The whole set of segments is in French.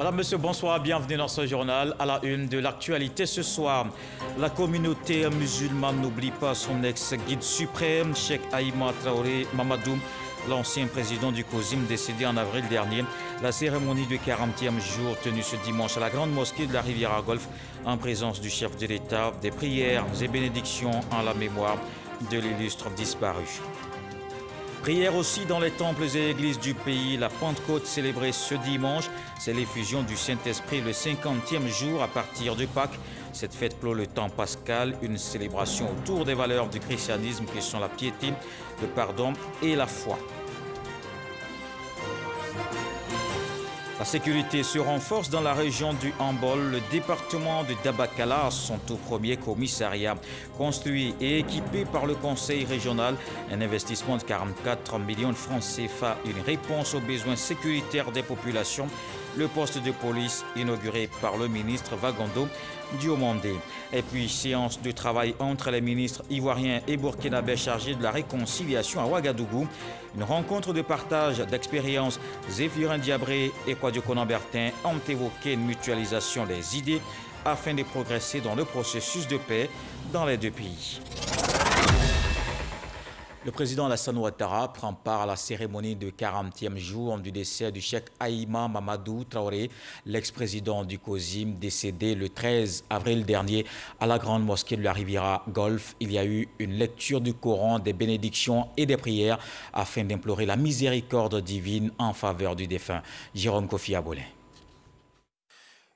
Madame, Monsieur, bonsoir, bienvenue dans ce journal. À la une de l'actualité ce soir, la communauté musulmane n'oublie pas son ex-guide suprême, Cheikh Aïma Traoré Mamadou, l'ancien président du COSIM décédé en avril dernier. La cérémonie du 40e jour tenue ce dimanche à la grande mosquée de la Riviera Golf en présence du chef de l'État, des prières et bénédictions en la mémoire de l'illustre disparu. Prière aussi dans les temples et églises du pays. La Pentecôte célébrée ce dimanche, c'est l'effusion du Saint-Esprit le 50e jour à partir de Pâques. Cette fête clôt le temps pascal, une célébration autour des valeurs du christianisme qui sont la piété, le pardon et la foi. La sécurité se renforce dans la région du Hambol. Le département de Dabakala, son tout premier commissariat, construit et équipé par le conseil régional. Un investissement de 44 millions de francs CFA, une réponse aux besoins sécuritaires des populations. Le poste de police inauguré par le ministre Vagondo Diomandé. Et puis, séance de travail entre les ministres ivoiriens et burkinabés chargés de la réconciliation à Ouagadougou. Une rencontre de partage d'expériences. Zéphirin Diabré et Kouadio Konambertin ont évoqué une mutualisation des idées afin de progresser dans le processus de paix dans les deux pays. Le président Alassane Ouattara prend part à la cérémonie du 40e jour du décès du Cheikh Aïma Mamadou Traoré, l'ex-président du COSIM, décédé le 13 avril dernier à la grande mosquée de la Riviera Golf. Il y a eu une lecture du Coran, des bénédictions et des prières afin d'implorer la miséricorde divine en faveur du défunt. Jérôme Kofi Abolé.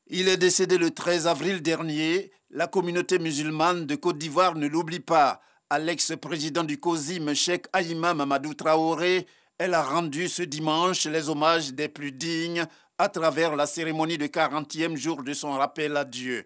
Il est décédé le 13 avril dernier. La communauté musulmane de Côte d'Ivoire ne l'oublie pas. À l'ex-président du COSIM, Cheikh Aïma Mamadou Traoré, elle a rendu ce dimanche les hommages des plus dignes à travers la cérémonie de 40e jour de son rappel à Dieu.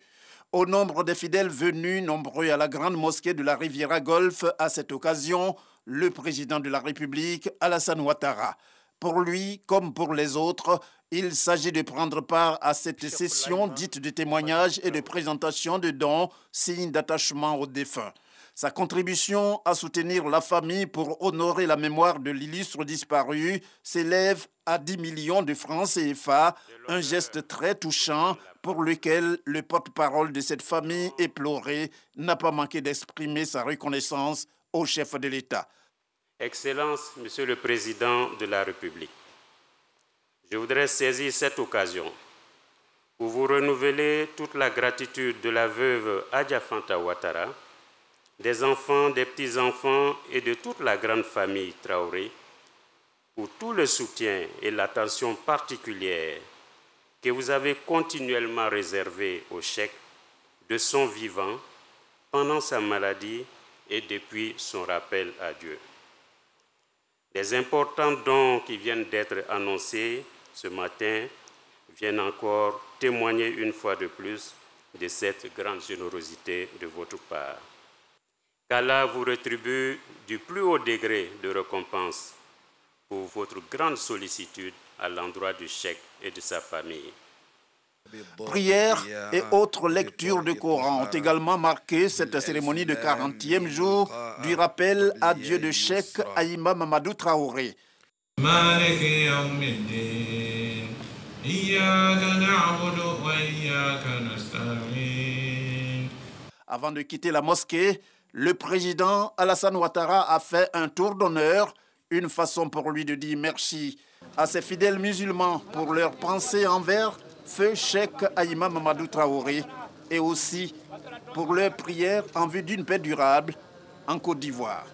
Au nombre des fidèles venus nombreux à la grande mosquée de la Riviera Golf, à cette occasion, le président de la République, Alassane Ouattara. Pour lui, comme pour les autres, il s'agit de prendre part à cette session dite de témoignage et de présentation de dons, signe d'attachement aux défunts. Sa contribution à soutenir la famille pour honorer la mémoire de l'illustre disparu s'élève à 10 millions de francs CFA, un geste très touchant pour lequel le porte-parole de cette famille éplorée n'a pas manqué d'exprimer sa reconnaissance au chef de l'État. Excellence, Monsieur le Président de la République, je voudrais saisir cette occasion pour vous renouveler toute la gratitude de la veuve Adja Fanta Ouattara, des enfants, des petits-enfants et de toute la grande famille Traoré pour tout le soutien et l'attention particulière que vous avez continuellement réservé au Cheikh de son vivant, pendant sa maladie et depuis son rappel à Dieu. Les importants dons qui viennent d'être annoncés ce matin viennent encore témoigner une fois de plus de cette grande générosité de votre part. Qu'Allah vous rétribue du plus haut degré de récompense pour votre grande sollicitude à l'endroit du Cheikh et de sa famille. Prières et autres lectures du Coran ont également marqué cette cérémonie de 40e jour du rappel à Dieu de Cheikh Aïma Mamadou Traoré. Avant de quitter la mosquée, le président Alassane Ouattara a fait un tour d'honneur, une façon pour lui de dire merci à ses fidèles musulmans pour leur pensée envers feu Cheikh Aïma Mamadou Traoré et aussi pour leur prière en vue d'une paix durable en Côte d'Ivoire.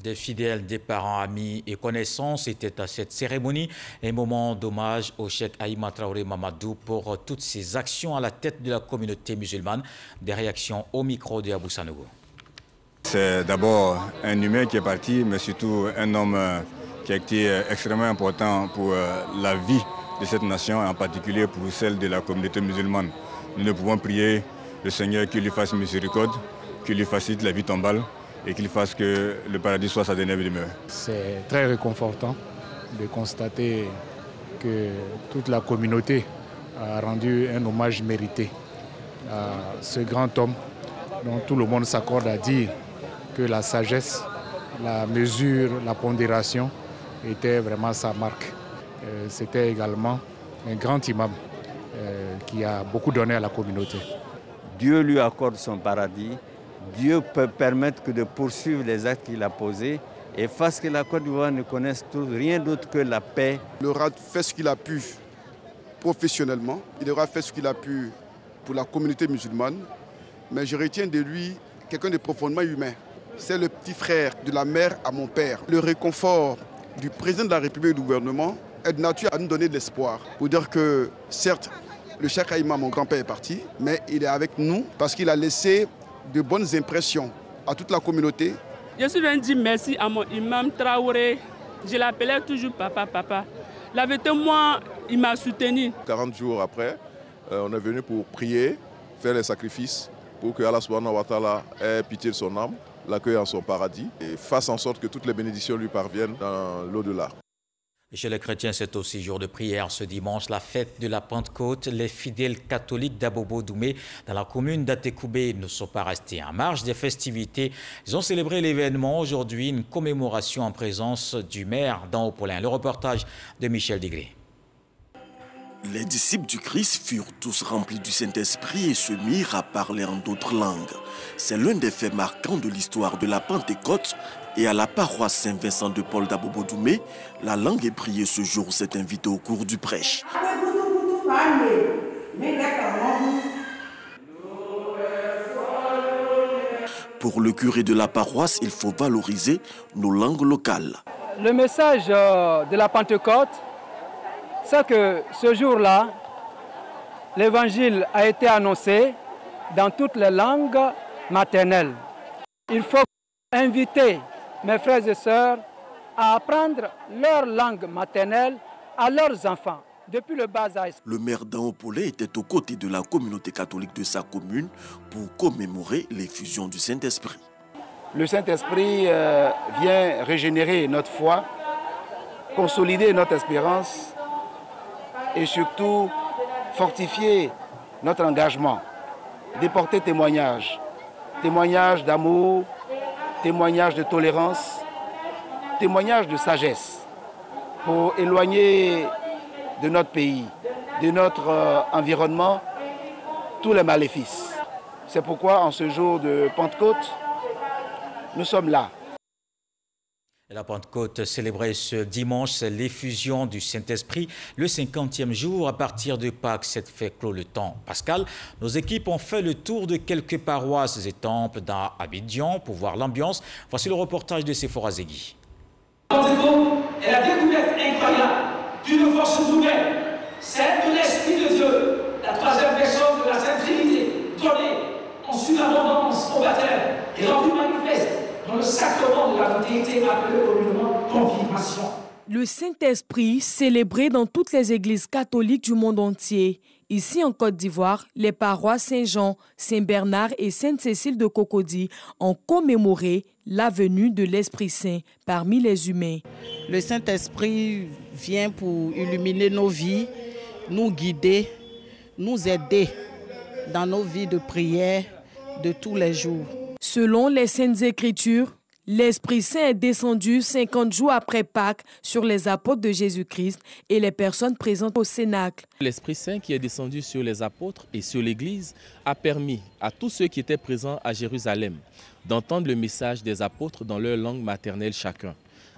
Des fidèles, des parents, amis et connaissances étaient à cette cérémonie. Un moment d'hommage au Cheikh Aïma Traoré Mamadou pour toutes ses actions à la tête de la communauté musulmane. Des réactions au micro de Abou Sanogo. C'est d'abord un humain qui est parti, mais surtout un homme qui a été extrêmement important pour la vie de cette nation, en particulier pour celle de la communauté musulmane. Nous ne pouvons prier le Seigneur qu'il lui fasse miséricorde, qu'il lui facilite la vie tombale, et qu'il fasse que le paradis soit sa dernière demeure. C'est très réconfortant de constater que toute la communauté a rendu un hommage mérité à ce grand homme dont tout le monde s'accorde à dire que la sagesse, la mesure, la pondération était vraiment sa marque. C'était également un grand imam qui a beaucoup donné à la communauté. Dieu lui accorde son paradis. Dieu peut permettre que de poursuivre les actes qu'il a posés et fasse que la Côte d'Ivoire ne connaisse rien d'autre que la paix. Il aura fait ce qu'il a pu professionnellement, il aura fait ce qu'il a pu pour la communauté musulmane, mais je retiens de lui quelqu'un de profondément humain. C'est le petit frère de la mère à mon père. Le réconfort du président de la République et du gouvernement est de nature à nous donner de l'espoir. Pour dire que, certes, le Cheikh Haïma, mon grand-père, est parti, mais il est avec nous parce qu'il a laissé de bonnes impressions à toute la communauté. Je suis venu dire merci à mon imam Traoré. Je l'appelais toujours papa, papa. La vérité, moi, il m'a soutenu. 40 jours après, on est venu pour prier, faire les sacrifices pour que Allah subhanahu wa ta'ala ait pitié de son âme, l'accueille en son paradis et fasse en sorte que toutes les bénédictions lui parviennent dans l'au-delà. Chez les chrétiens, c'est aussi jour de prière ce dimanche, la fête de la Pentecôte. Les fidèles catholiques d'Abobo-Doumé, dans la commune d'Atekoubé, ne sont pas restés en marge des festivités. Ils ont célébré l'événement aujourd'hui, une commémoration en présence du maire d'Anhaut-Paulin. Le reportage de Michel Digré. Les disciples du Christ furent tous remplis du Saint-Esprit et se mirent à parler en d'autres langues. C'est l'un des faits marquants de l'histoire de la Pentecôte. Et à la paroisse Saint-Vincent de Paul d'Abobo-Doumé, la langue est priée ce jour s'est invitée au cours du prêche. Pour le curé de la paroisse, il faut valoriser nos langues locales. Le message de la Pentecôte, c'est que ce jour-là, l'évangile a été annoncé dans toutes les langues maternelles. Il faut inviter mes frères et sœurs à apprendre leur langue maternelle à leurs enfants, depuis le bas âge. Le maire d'Anhaut-Paulin était aux côtés de la communauté catholique de sa commune pour commémorer l'effusion du Saint-Esprit. Le Saint-Esprit vient régénérer notre foi, consolider notre espérance et surtout fortifier notre engagement, déporter témoignage d'amour, témoignage de tolérance, témoignage de sagesse pour éloigner de notre pays, de notre environnement, tous les maléfices. C'est pourquoi en ce jour de Pentecôte, nous sommes là. La Pentecôte célébrée ce dimanche, c'est l'effusion du Saint-Esprit, le 50e jour à partir de Pâques. Cette fête clôt le temps pascal. Nos équipes ont fait le tour de quelques paroisses et temples dans Abidjan pour voir l'ambiance. Voici le reportage de Sephora Zegui. La Pentecôte est la découverte incroyable d'une force nouvelle, celle de l'Esprit de Dieu, la troisième personne de la Sainte Trinité, donnée en surabondance au baptême et rendue manifeste dans le sacrement de la vérité appelé communément confirmation. Le Saint-Esprit célébré dans toutes les églises catholiques du monde entier. Ici en Côte d'Ivoire, les paroisses Saint-Jean, Saint-Bernard et Sainte-Cécile de Cocody ont commémoré la venue de l'Esprit Saint parmi les humains. Le Saint-Esprit vient pour illuminer nos vies, nous guider, nous aider dans nos vies de prière de tous les jours. Selon les Saintes Écritures, l'Esprit Saint est descendu 50 jours après Pâques sur les apôtres de Jésus-Christ et les personnes présentes au Cénacle. L'Esprit Saint qui est descendu sur les apôtres et sur l'Église a permis à tous ceux qui étaient présents à Jérusalem d'entendre le message des apôtres dans leur langue maternelle chacun.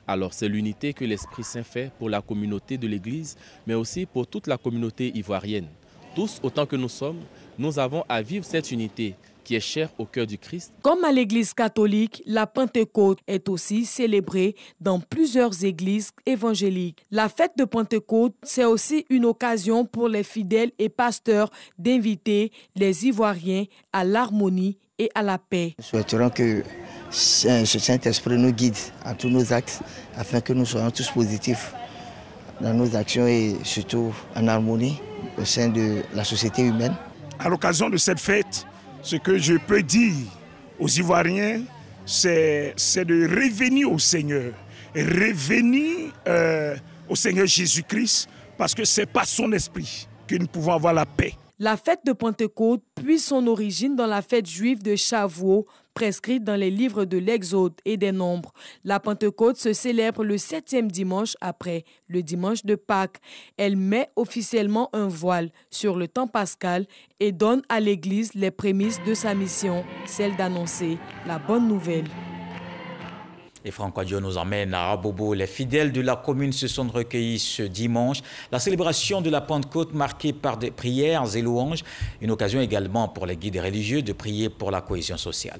Alors c'est l'unité que l'Esprit Saint fait pour la communauté de l'Église, mais aussi pour toute la communauté ivoirienne. Tous, autant que nous sommes, nous avons à vivre cette unité qui est chère au cœur du Christ. Comme à l'Église catholique, la Pentecôte est aussi célébrée dans plusieurs églises évangéliques. La fête de Pentecôte, c'est aussi une occasion pour les fidèles et pasteurs d'inviter les Ivoiriens à l'harmonie et à la paix. Nous souhaiterons que ce Saint-Esprit nous guide en tous nos actes afin que nous soyons tous positifs dans nos actions et surtout en harmonie au sein de la société humaine. À l'occasion de cette fête, ce que je peux dire aux Ivoiriens, c'est de revenir au Seigneur, revenir au Seigneur Jésus-Christ, parce que c'est par son esprit que nous pouvons avoir la paix. La fête de Pentecôte puise son origine dans la fête juive de Shavuot, prescrite dans les livres de l'Exode et des Nombres. La Pentecôte se célèbre le 7e dimanche après le dimanche de Pâques. Elle met officiellement un voile sur le temps pascal et donne à l'Église les prémices de sa mission, celle d'annoncer la bonne nouvelle. Et Franck Adjo nous emmène à Abobo. Les fidèles de la commune se sont recueillis ce dimanche. La célébration de la Pentecôte marquée par des prières et louanges. Une occasion également pour les guides religieux de prier pour la cohésion sociale.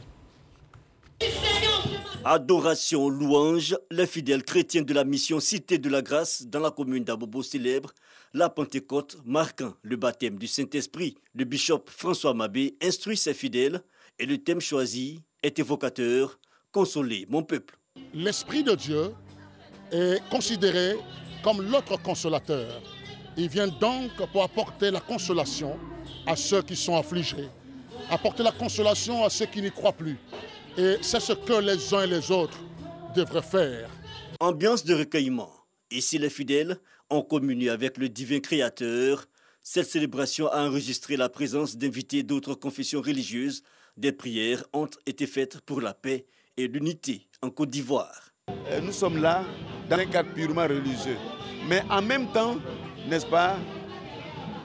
Adoration, louange, les fidèles chrétiens de la mission Cité de la Grâce dans la commune d'Abobo célèbrent la Pentecôte marquant le baptême du Saint-Esprit. Le bishop François Mabé instruit ses fidèles et le thème choisi est évocateur, consoler mon peuple. L'Esprit de Dieu est considéré comme l'autre consolateur. Il vient donc pour apporter la consolation à ceux qui sont affligés, apporter la consolation à ceux qui n'y croient plus. Et c'est ce que les uns et les autres devraient faire. Ambiance de recueillement. Ici, les fidèles ont communié avec le divin Créateur. Cette célébration a enregistré la présence d'invités d'autres confessions religieuses. Des prières ont été faites pour la paix et l'unité en Côte d'Ivoire. Nous sommes là dans un cadre purement religieux, mais en même temps, n'est-ce pas,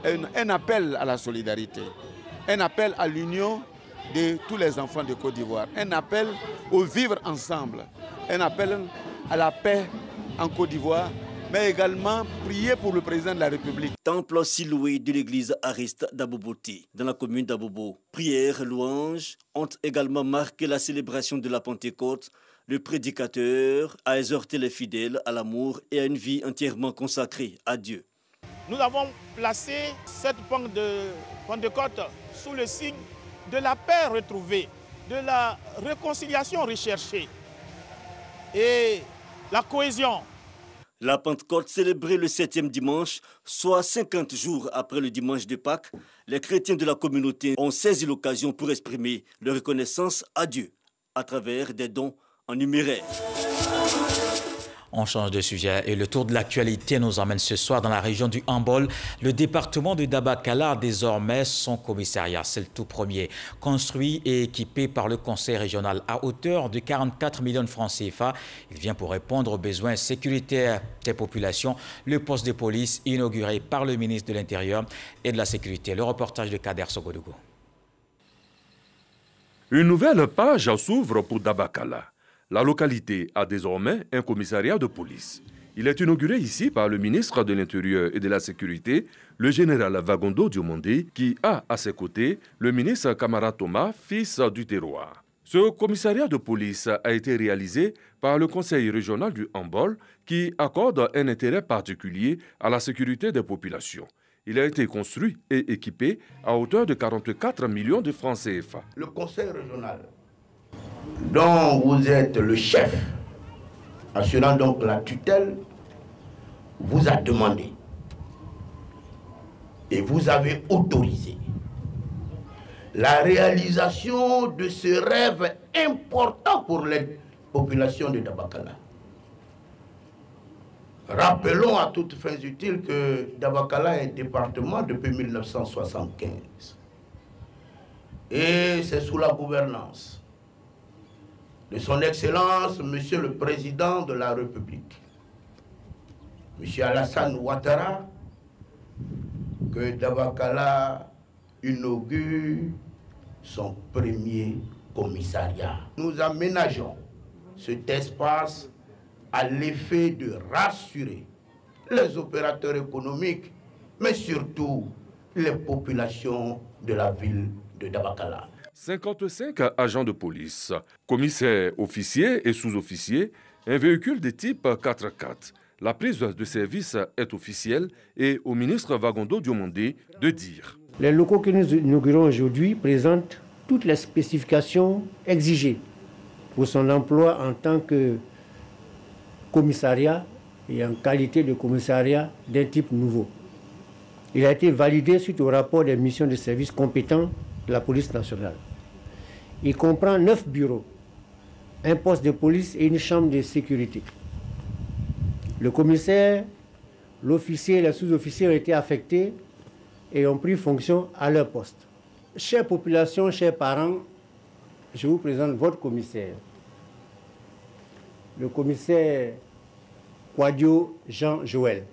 un appel à la solidarité, un appel à l'union de tous les enfants de Côte d'Ivoire, un appel au vivre ensemble, un appel à la paix en Côte d'Ivoire, mais également prier pour le président de la République. Temple Siloué de l'église Ariste d'Aboboté, dans la commune d'Abobo. Prières, louanges ont également marqué la célébration de la Pentecôte. Le prédicateur a exhorté les fidèles à l'amour et à une vie entièrement consacrée à Dieu. Nous avons placé cette Pentecôte sous le signe de la paix retrouvée, de la réconciliation recherchée et la cohésion. La Pentecôte célébrée le 7e dimanche, soit 50 jours après le dimanche de Pâques, les chrétiens de la communauté ont saisi l'occasion pour exprimer leur reconnaissance à Dieu à travers des dons en numéraire. On change de sujet et le tour de l'actualité nous emmène ce soir dans la région du Hambol. Le département de Dabakala a désormais son commissariat. C'est le tout premier. Construit et équipé par le conseil régional à hauteur de 44 millions de francs CFA. Il vient pour répondre aux besoins sécuritaires des populations. Le poste de police inauguré par le ministre de l'Intérieur et de la Sécurité. Le reportage de Kader Sogodougou. Une nouvelle page s'ouvre pour Dabakala. La localité a désormais un commissariat de police. Il est inauguré ici par le ministre de l'Intérieur et de la Sécurité, le général Vagondo Diomandé, qui a à ses côtés le ministre Kamara Thomas, fils du terroir. Ce commissariat de police a été réalisé par le conseil régional du Hambol, qui accorde un intérêt particulier à la sécurité des populations. Il a été construit et équipé à hauteur de 44 millions de francs CFA. Le conseil régional, dont vous êtes le chef, assurant donc la tutelle, vous a demandé et vous avez autorisé la réalisation de ce rêve important pour les populations de Dabakala. Rappelons à toutes fins utiles que Dabakala est département depuis 1975 et c'est sous la gouvernance de son Excellence, Monsieur le Président de la République, Monsieur Alassane Ouattara, que Dabakala inaugure son premier commissariat. Nous aménageons cet espace à l'effet de rassurer les opérateurs économiques, mais surtout les populations de la ville de Dabakala. 55 agents de police, commissaires, officiers et sous-officiers, un véhicule de type 4x4. La prise de service est officielle et au ministre Vagondo Diomandé de dire. Les locaux que nous inaugurons aujourd'hui présentent toutes les spécifications exigées pour son emploi en tant que commissariat et en qualité de commissariat d'un type nouveau. Il a été validé suite au rapport des missions de services compétents de la police nationale. Il comprend 9 bureaux, un poste de police et une chambre de sécurité. Le commissaire, l'officier et les sous-officiers ont été affectés et ont pris fonction à leur poste. Chère population, chers parents, je vous présente votre commissaire. Le commissaire Kwadio Jean-Joël.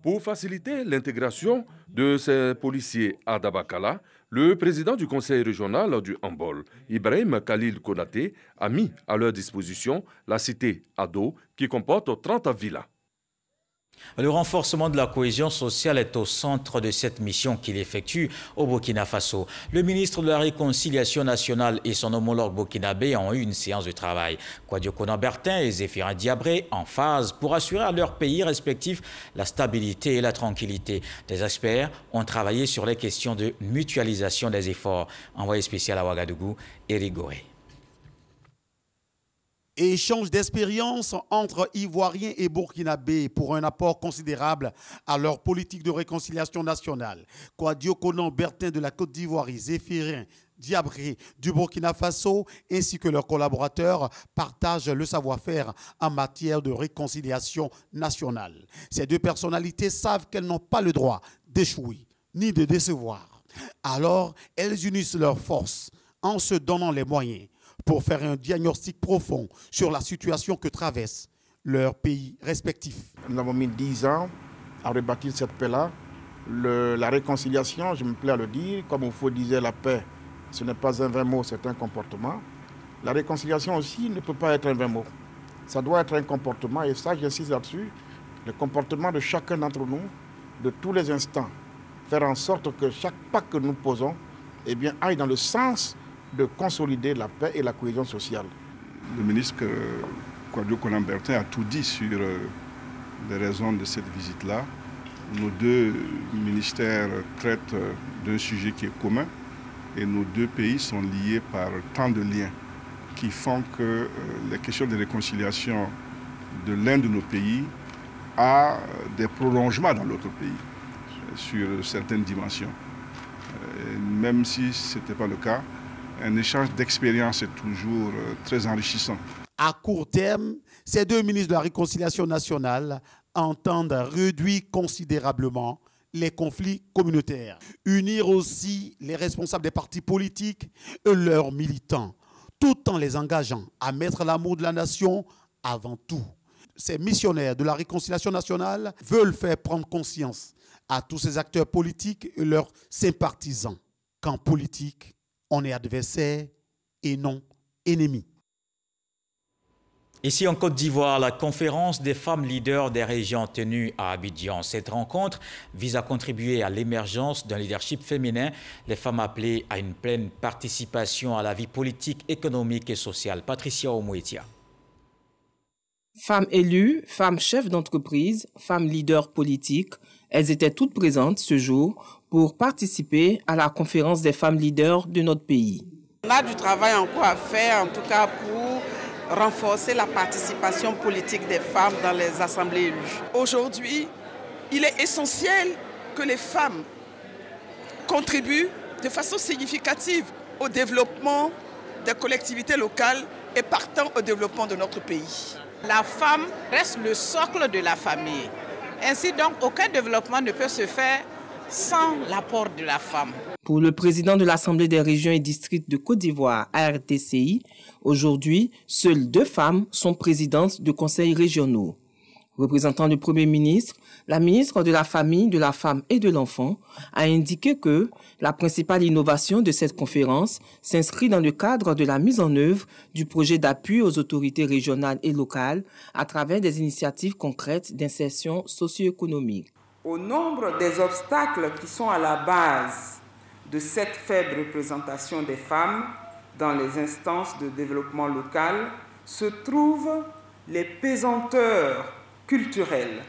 Pour faciliter l'intégration de ces policiers à Dabakala, le président du conseil régional du handball, Ibrahim Khalil Konaté, a mis à leur disposition la cité Ado qui comporte 30 villas. Le renforcement de la cohésion sociale est au centre de cette mission qu'il effectue au Burkina Faso. Le ministre de la Réconciliation nationale et son homologue burkinabé ont eu une séance de travail. Kwadio Konan-Bertin et Zéphirin Diabré en phase pour assurer à leurs pays respectifs la stabilité et la tranquillité. Des experts ont travaillé sur les questions de mutualisation des efforts. Envoyé spécial à Ouagadougou, Éric Goré. Échange d'expériences entre Ivoiriens et Burkinabés pour un apport considérable à leur politique de réconciliation nationale. Kwadio Konan-Bertin de la Côte d'Ivoire et Zéphirin Diabré du Burkina Faso ainsi que leurs collaborateurs partagent le savoir-faire en matière de réconciliation nationale. Ces deux personnalités savent qu'elles n'ont pas le droit d'échouer ni de décevoir. Alors, elles unissent leurs forces en se donnant les moyens pour faire un diagnostic profond sur la situation que traversent leurs pays respectifs. Nous avons mis 10 ans à rebâtir cette paix-là. La réconciliation, je me plais à le dire, comme Oufo disait, la paix, ce n'est pas un vain mot, c'est un comportement. La réconciliation aussi ne peut pas être un vain mot. Ça doit être un comportement, et ça, j'insiste là-dessus, le comportement de chacun d'entre nous, de tous les instants. Faire en sorte que chaque pas que nous posons aille dans le sens de consolider la paix et la cohésion sociale. Le ministre Kwadio Konan-Bertin a tout dit sur les raisons de cette visite-là. Nos deux ministères traitent d'un sujet qui est commun et nos deux pays sont liés par tant de liens qui font que les questions de réconciliation de l'un de nos pays a des prolongements dans l'autre pays sur certaines dimensions. Même si ce n'était pas le cas, un échange d'expérience est toujours très enrichissant. À court terme, ces deux ministres de la Réconciliation nationale entendent réduire considérablement les conflits communautaires, unir aussi les responsables des partis politiques et leurs militants, tout en les engageant à mettre l'amour de la nation avant tout. Ces missionnaires de la Réconciliation nationale veulent faire prendre conscience à tous ces acteurs politiques et leurs sympathisants qu'en politique, on est adversaire et non ennemi. Ici en Côte d'Ivoire, la conférence des femmes leaders des régions tenue à Abidjan. Cette rencontre vise à contribuer à l'émergence d'un leadership féminin, les femmes appelées à une pleine participation à la vie politique, économique et sociale. Patricia Omouetia. Femmes élues, femmes chefs d'entreprise, femmes leaders politiques, elles étaient toutes présentes ce jour pour participer à la conférence des femmes leaders de notre pays. On a du travail encore à faire, en tout cas pour renforcer la participation politique des femmes dans les assemblées élues. Aujourd'hui, il est essentiel que les femmes contribuent de façon significative au développement des collectivités locales et partant au développement de notre pays. La femme reste le socle de la famille. Ainsi donc, aucun développement ne peut se faire sans l'apport de la femme. Pour le président de l'Assemblée des régions et districts de Côte d'Ivoire, ARTCI, aujourd'hui, seules 2 femmes sont présidentes de conseils régionaux. Représentant le Premier ministre, la ministre de la Famille, de la Femme et de l'Enfant a indiqué que la principale innovation de cette conférence s'inscrit dans le cadre de la mise en œuvre du projet d'appui aux autorités régionales et locales à travers des initiatives concrètes d'insertion socio-économique. Au nombre des obstacles qui sont à la base de cette faible représentation des femmes dans les instances de développement local se trouvent les pesanteurs culturelles,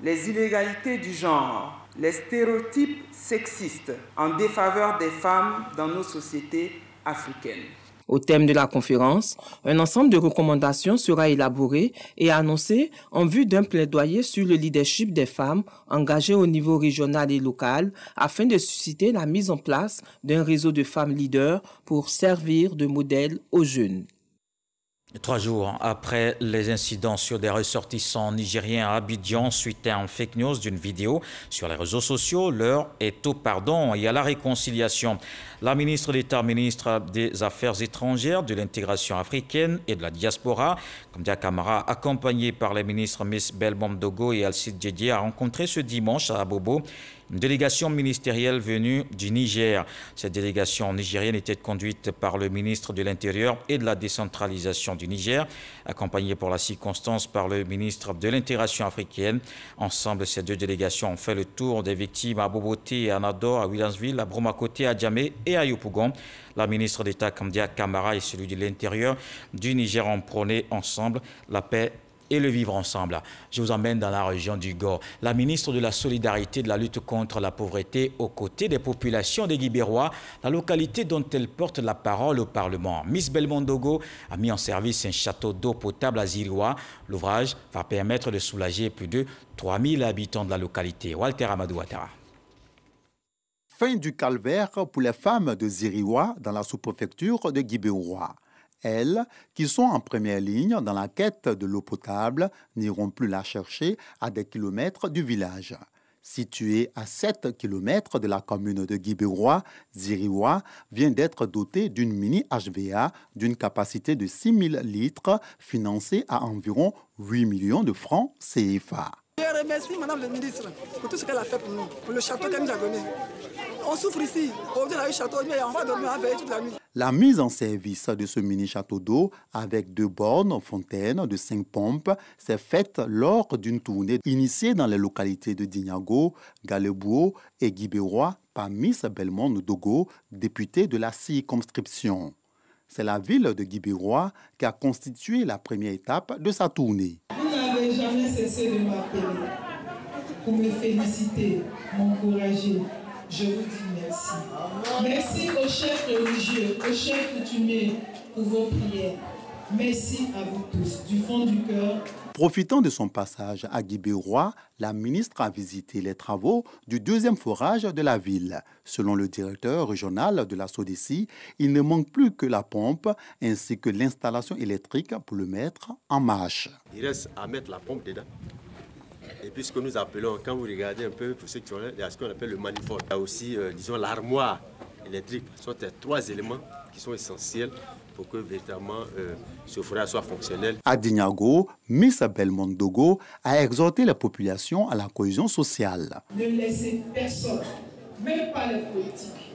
les inégalités du genre, les stéréotypes sexistes en défaveur des femmes dans nos sociétés africaines. Au thème de la conférence, un ensemble de recommandations sera élaboré et annoncé en vue d'un plaidoyer sur le leadership des femmes engagées au niveau régional et local afin de susciter la mise en place d'un réseau de femmes leaders pour servir de modèle aux jeunes. 3 jours après les incidents sur des ressortissants nigériens à Abidjan suite à un fake news d'une vidéo sur les réseaux sociaux, l'heure est au pardon et à la réconciliation. La ministre d'État, ministre des Affaires étrangères, de l'intégration africaine et de la diaspora, Kamdia Camara, accompagnée par les ministres Miss Belmom Dogo et Alcide Didier, a rencontré ce dimanche à Abobo une délégation ministérielle venue du Niger. Cette délégation nigérienne était conduite par le ministre de l'Intérieur et de la décentralisation du Niger, accompagnée pour la circonstance par le ministre de l'intégration africaine. Ensemble, ces deux délégations ont fait le tour des victimes à Boboté et à Nador, à Williamsville, à Bromakoté, à Djamé et à Yopougon. La ministre d'État Kamdia Camara et celui de l'Intérieur du Niger ont prôné ensemble la paix et le vivre ensemble. Je vous emmène dans la région du Gor. La ministre de la Solidarité et de la lutte contre la pauvreté aux côtés des populations des Guibérois, la localité dont elle porte la parole au Parlement. Miss Belmondogo a mis en service un château d'eau potable à Ziriwa. L'ouvrage va permettre de soulager plus de 3000 habitants de la localité. Walter Amadou Ouattara. Fin du calvaire pour les femmes de Ziriwa dans la sous-préfecture de Guibérois. Elles, qui sont en première ligne dans la quête de l'eau potable, n'iront plus la chercher à des kilomètres du village. Situé à 7 km de la commune de Guibérois, Ziriwa vient d'être doté d'une mini HVA d'une capacité de 6000 litres, financée à environ 8 millions de francs CFA. Je remercie Madame le ministre pour tout ce qu'elle a fait pour nous, pour le château qu'elle nous a donné. On souffre ici. Aujourd'hui, on a eu le château, mais on va dormir avec toute la nuit. La mise en service de ce mini château d'eau avec 2 bornes fontaines de 5 pompes s'est faite lors d'une tournée initiée dans les localités de Dignago, Galebouo et Guibérois par Miss Belmom Dogo, députée de la circonscription. C'est la ville de Guibérois qui a constitué la première étape de sa tournée. Vous n'avez jamais cessé de m'appeler pour me féliciter, m'encourager. Je vous dis merci. Merci aux chefs religieux, aux chefs coutumiers pour vos prières. Merci à vous tous, du fond du cœur. Profitant de son passage à Guibérois, la ministre a visité les travaux du 2e forage de la ville. Selon le directeur régional de la SODECI, il ne manque plus que la pompe ainsi que l'installation électrique pour le mettre en marche. Il reste à mettre la pompe dedans. Et puis ce que nous appelons, quand vous regardez un peu, pour ceux qui ont là, il y a ce qu'on appelle le manifold. Il y a aussi, disons, l'armoire électrique. Ce sont 3 éléments qui sont essentiels pour que véritablement ce forage soit fonctionnel. À Dignago, Miss Belmom Dogo a exhorté la population à la cohésion sociale. Ne laissez personne, même pas les politiques,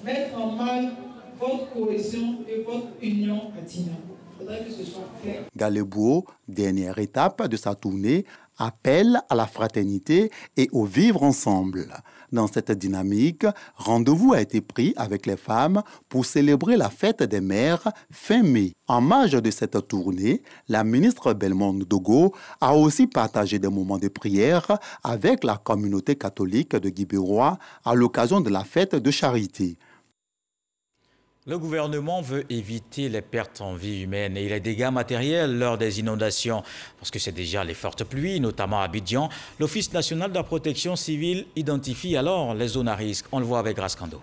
mettre en mal votre cohésion et votre union à Dignago. Il faudrait que ce soit clair. Galebouo, dernière étape de sa tournée, appelle à la fraternité et au vivre ensemble. Dans cette dynamique, rendez-vous a été pris avec les femmes pour célébrer la fête des mères fin mai. En marge de cette tournée, la ministre Belmom Dogo a aussi partagé des moments de prière avec la communauté catholique de Guibérois à l'occasion de la fête de charité. Le gouvernement veut éviter les pertes en vie humaine et les dégâts matériels lors des inondations. Parce que c'est déjà les fortes pluies, notamment à Abidjan. L'Office national de la protection civile identifie alors les zones à risque. On le voit avec Rascando.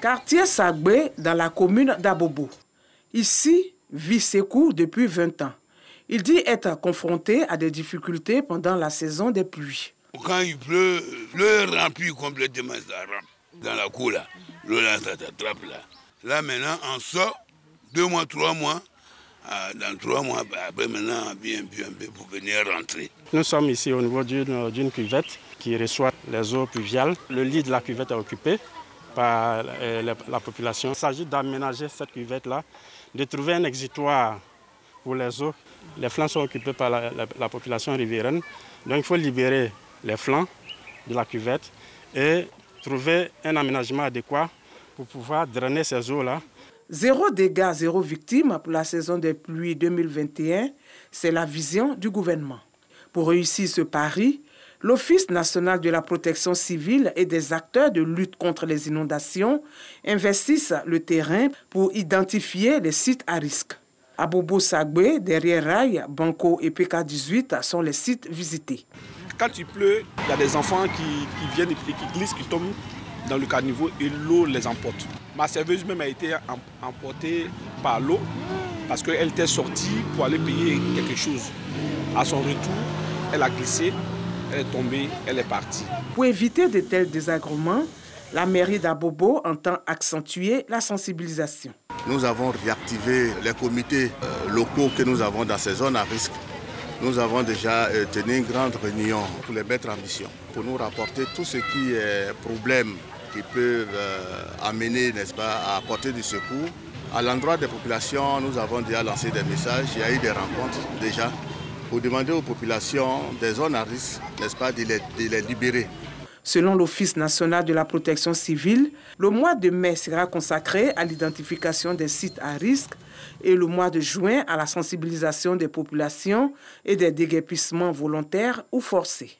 Quartier Sagbé dans la commune d'Abobo. Ici vit Sekou depuis 20 ans. Il dit être confronté à des difficultés pendant la saison des pluies. Quand il pleut, l'eau remplit complètement sa rampe dans la cour là. L'eau là, ça t'attrape là. Là maintenant, on sort 2 mois, 3 mois. Dans 3 mois, après maintenant, on vient un peu pour venir rentrer. Nous sommes ici au niveau d'une cuvette qui reçoit les eaux pluviales. Le lit de la cuvette est occupé par la population. Il s'agit d'aménager cette cuvette-là, de trouver un exitoire pour les eaux. Les flancs sont occupés par la population riveraine. Donc il faut libérer les flancs de la cuvette et trouver un aménagement adéquat pour pouvoir drainer ces eaux-là. 0 dégâts, 0 victimes pour la saison des pluies 2021, c'est la vision du gouvernement. Pour réussir ce pari, l'Office national de la protection civile et des acteurs de lutte contre les inondations investissent le terrain pour identifier les sites à risque. À Bobo Sagbé, derrière Rail, Banco et PK18 sont les sites visités. Quand il pleut, il y a des enfants qui viennent et qui glissent, qui tombent dans le caniveau et l'eau les emporte. Ma serveuse même a été emportée par l'eau parce qu'elle était sortie pour aller payer quelque chose. À son retour, elle a glissé, elle est tombée, elle est partie. Pour éviter de tels désagréments, la mairie d'Abobo entend accentuer la sensibilisation. Nous avons réactivé les comités locaux que nous avons dans ces zones à risque. Nous avons déjà tenu une grande réunion pour les mettre en mission, pour nous rapporter tout ce qui est problème qui peuvent amener, n'est-ce pas, à apporter du secours. À l'endroit des populations, nous avons déjà lancé des messages, il y a eu des rencontres déjà pour demander aux populations des zones à risque, n'est-ce pas, de les libérer. Selon l'Office national de la protection civile, le mois de mai sera consacré à l'identification des sites à risque et le mois de juin à la sensibilisation des populations et des déguerpissements volontaires ou forcés.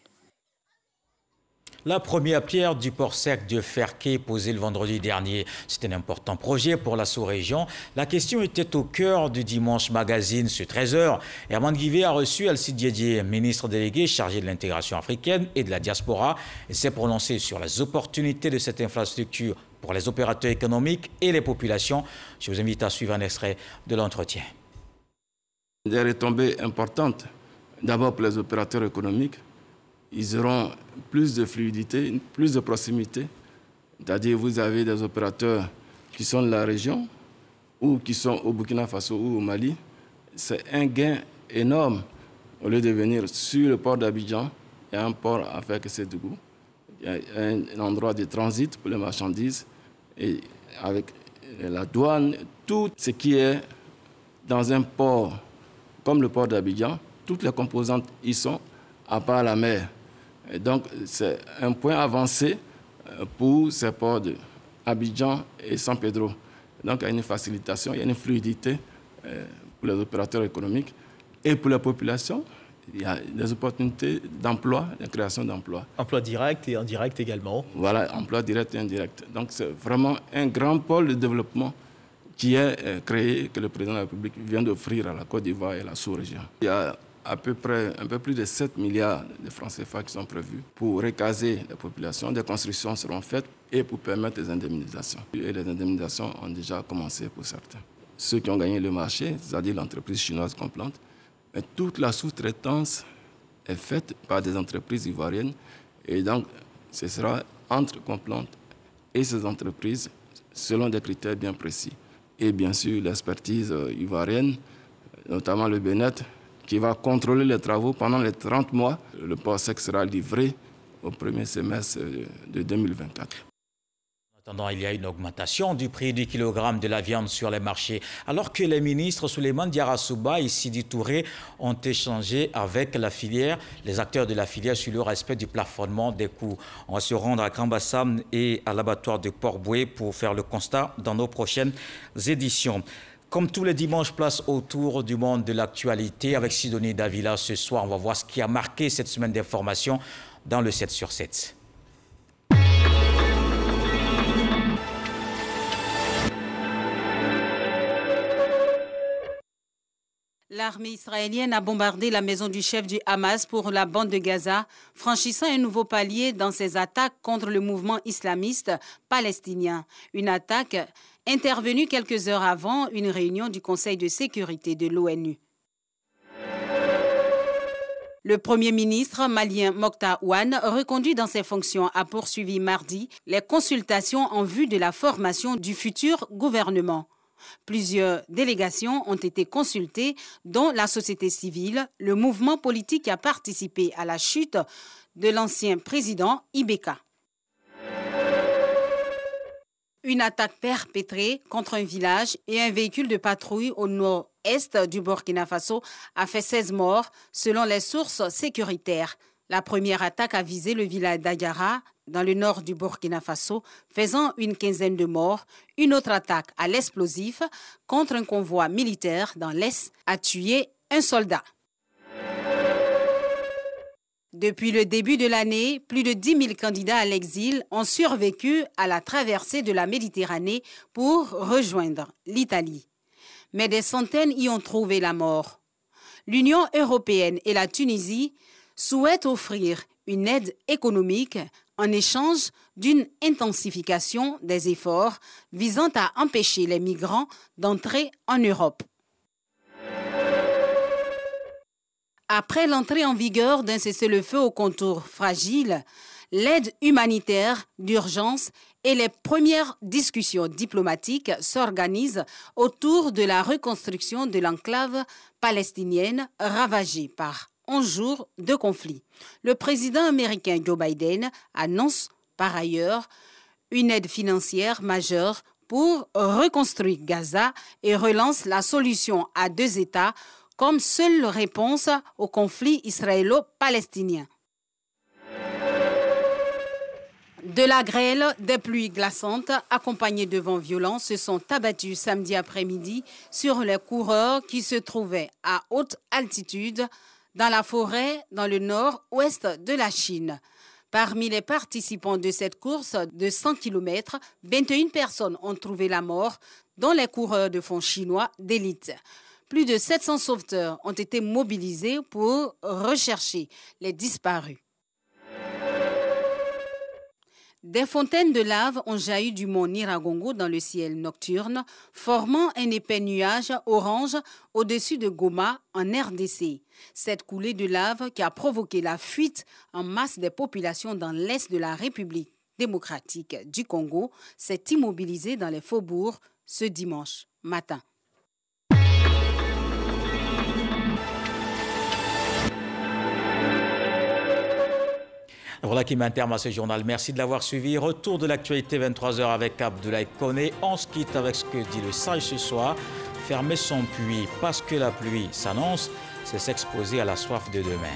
La première pierre du port sec de Ferké posée le vendredi dernier. C'est un important projet pour la sous-région. La question était au cœur du Dimanche Magazine sur 13h. Herman Guivet a reçu Alcide Diédier, ministre délégué chargé de l'intégration africaine et de la diaspora. Il s'est prononcé sur les opportunités de cette infrastructure pour les opérateurs économiques et les populations. Je vous invite à suivre un extrait de l'entretien. Des retombées importantes, d'abord pour les opérateurs économiques. Ils auront plus de fluidité, plus de proximité. C'est-à-dire vous avez des opérateurs qui sont de la région ou qui sont au Burkina Faso ou au Mali. C'est un gain énorme. Au lieu de venir sur le port d'Abidjan, il y a un port à Ferké-Sédougou. Il y a un endroit de transit pour les marchandises. Et avec la douane, tout ce qui est dans un port comme le port d'Abidjan, toutes les composantes y sont, à part la mer. Et donc, c'est un point avancé pour ces ports d'Abidjan et San Pedro. Donc, il y a une facilitation, il y a une fluidité pour les opérateurs économiques. Et pour la population, il y a des opportunités d'emploi, de création d'emplois. Emploi direct et indirect également. Voilà, emploi direct et indirect. Donc, c'est vraiment un grand pôle de développement qui est créé, que le président de la République vient d'offrir à la Côte d'Ivoire et à la sous-région. Il y a à peu près un peu plus de 7 milliards de francs CFA qui sont prévus pour recaser la population. Des constructions seront faites et pour permettre les indemnisations. Et les indemnisations ont déjà commencé pour certains. Ceux qui ont gagné le marché, c'est-à-dire l'entreprise chinoise Complante, mais toute la sous-traitance est faite par des entreprises ivoiriennes et donc ce sera entre Complante et ces entreprises selon des critères bien précis. Et bien sûr l'expertise ivoirienne, notamment le BNET, qui va contrôler les travaux pendant les 30 mois. Le port sec sera livré au premier semestre de 2024. En attendant, il y a une augmentation du prix du kilogramme de la viande sur les marchés, alors que les ministres Souleymane Diarra Souba et Sidi Touré ont échangé avec la filière, les acteurs de la filière sur le respect du plafonnement des coûts. On va se rendre à Kambassam et à l'abattoir de Port-Boué pour faire le constat dans nos prochaines éditions. Comme tous les dimanches, place autour du monde de l'actualité avec Sidonie Davila. Ce soir, on va voir ce qui a marqué cette semaine d'information dans le 7 sur 7. L'armée israélienne a bombardé la maison du chef du Hamas pour la bande de Gaza, franchissant un nouveau palier dans ses attaques contre le mouvement islamiste palestinien. Une attaque intervenue quelques heures avant une réunion du Conseil de sécurité de l'ONU. Le Premier ministre malien Mokhtar Ouane, reconduit dans ses fonctions, a poursuivi mardi les consultations en vue de la formation du futur gouvernement. Plusieurs délégations ont été consultées, dont la société civile, le mouvement politique qui a participé à la chute de l'ancien président Ibeka. Une attaque perpétrée contre un village et un véhicule de patrouille au nord-est du Burkina Faso a fait 16 morts selon les sources sécuritaires. La première attaque a visé le village d'Ayara, dans le nord du Burkina Faso, faisant une quinzaine de morts. Une autre attaque à l'explosif contre un convoi militaire dans l'est a tué un soldat. Depuis le début de l'année, plus de 10 000 candidats à l'exil ont survécu à la traversée de la Méditerranée pour rejoindre l'Italie. Mais des centaines y ont trouvé la mort. L'Union européenne et la Tunisie souhaitent offrir une aide économique en échange d'une intensification des efforts visant à empêcher les migrants d'entrer en Europe. Après l'entrée en vigueur d'un cessez-le-feu au contour fragile, l'aide humanitaire d'urgence et les premières discussions diplomatiques s'organisent autour de la reconstruction de l'enclave palestinienne ravagée par 11 jours de conflit. Le président américain Joe Biden annonce par ailleurs une aide financière majeure pour reconstruire Gaza et relance la solution à 2 États comme seule réponse au conflit israélo-palestinien. De la grêle, des pluies glaçantes accompagnées de vents violents se sont abattus samedi après-midi sur les coureurs qui se trouvaient à haute altitude dans la forêt dans le nord-ouest de la Chine. Parmi les participants de cette course de 100 km, 21 personnes ont trouvé la mort, dont les coureurs de fond chinois d'élite. Plus de 700 sauveteurs ont été mobilisés pour rechercher les disparus. Des fontaines de lave ont jailli du mont Nyiragongo dans le ciel nocturne, formant un épais nuage orange au-dessus de Goma en RDC. Cette coulée de lave qui a provoqué la fuite en masse des populations dans l'est de la République démocratique du Congo s'est immobilisée dans les faubourgs ce dimanche matin. Voilà qui met un terme à ce journal. Merci de l'avoir suivi. Retour de l'actualité 23h avec Abdoulaye Koné. On se quitte avec ce que dit le sage ce soir. Fermer son puits parce que la pluie s'annonce, c'est s'exposer à la soif de demain.